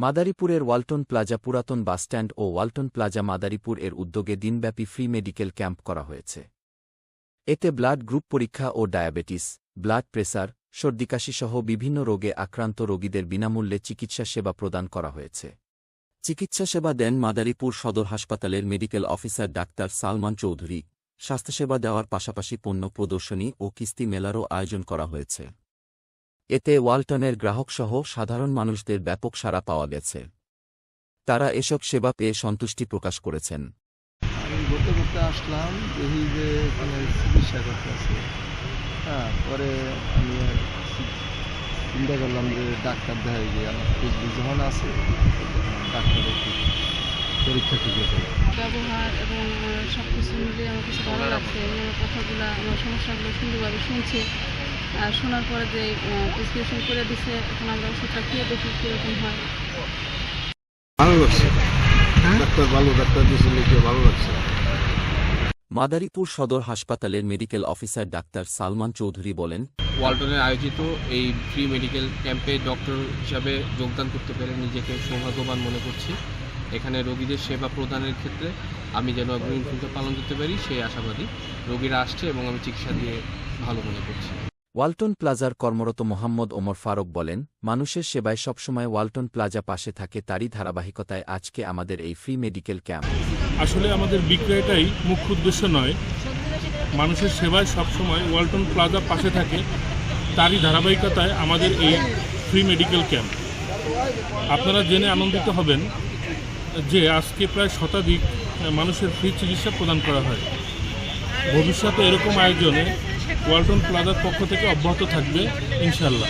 মাদারীপুরের ওয়ালটন প্লাজা পুরাতন বাসস্ট্যান্ড ও ওয়ালটন প্লাজা মাদারীপুর এর উদ্যোগে দিনব্যাপী ফ্রি মেডিকেল ক্যাম্প করা হয়েছে। এতে ব্লাড গ্রুপ পরীক্ষা ও ডায়াবেটিস, ব্লাড প্রেসার, সর্দিকাশিসহ বিভিন্ন রোগে আক্রান্ত রোগীদের বিনামূল্যে চিকিৎসা সেবা প্রদান করা হয়েছে। চিকিৎসা সেবা দেন মাদারীপুর সদর হাসপাতালের medical officer doctor Salman Chowdhury. স্বাস্থ্যসেবা দেওয়ার পাশাপাশি পণ্য প্রদর্শনী ও কিস্তি মেলারও আয়োজন করা হয়েছে। এতে ওয়ালটনের গ্রাহকসহ সাধারণ মানুষদের ব্যাপক সাড়া পাওয়া গেছে। তারা এসব সেবা পেয়ে সন্তুষ্টি প্রকাশ করেছেন। আমি ঘুরতে ঘুরতে আসলাম, দেখি যে এখানে চিকিৎসা করতেছে। পরে আমি চিন্তা করলাম যে ডাক্তার দেখাই গিয়ে আমার ফেসবুক যখন আছে ডাক্তারের পরীক্ষা থেকে ব্যবহার এবং সব কিছু মিলিয়ে আমার কাছে ভালো লাগছে। আমার কথাগুলো, আমার সমস্যাগুলো সুন্দরভাবে শুনছে। আর শোনার পরে যে প্রেসক্রিপশন করে দিচ্ছে, এখন আমরা ওষুধটা খেয়ে দেখি কীরকম হয়। ভালো লাগছে, ডাক্তার ভালো, ডাক্তার দিয়েছে ভালো লাগছে। মাদারীপুর সদর হাসপাতালের medical officer doctor Salman Chowdhury বলেন, ওয়ালটনের আয়োজিত এই ফ্রি মেডিকেল ক্যাম্পে ডক্টর হিসাবে যোগদান করতে পেরে নিজেকে সৌভাগ্যবান মনে করছি। এখানে রোগীদের সেবা প্রদানের ক্ষেত্রে আমি যেন অগ্রণী ভূমিকা পালন করতে পারি সেই আশাবাদী। রোগীরা আসছে এবং আমি চিকিৎসা দিয়ে ভালো মনে করছি। ওয়ালটন প্লাজার কর্মরত মোহাম্মদ ওমর ফারুক বলেন, মানুষের সেবায় সবসময় ওয়ালটন প্লাজা পাশে থাকে, তারই ধারাবাহিকতায় আজকে আমাদের এই ফ্রি মেডিকেল ক্যাম্প। আসলে আমাদের বিক্রয়টাই মুখ্য উদ্দেশ্য নয়, মানুষের সেবায় সবসময় ওয়ালটন প্লাজা পাশে থাকে, তারই ধারাবাহিকতায় আমাদের এই ফ্রি মেডিকেল ক্যাম্প। আপনারা জেনে আনন্দিত হবেন যে আজকে প্রায় শতাধিক মানুষের ফ্রি চিকিৎসা প্রদান করা হয়। ভবিষ্যতে এরকম আয়োজনে ওয়ালটন প্লাজার পক্ষ থেকে অব্যাহত থাকবে ইনশাআল্লাহ।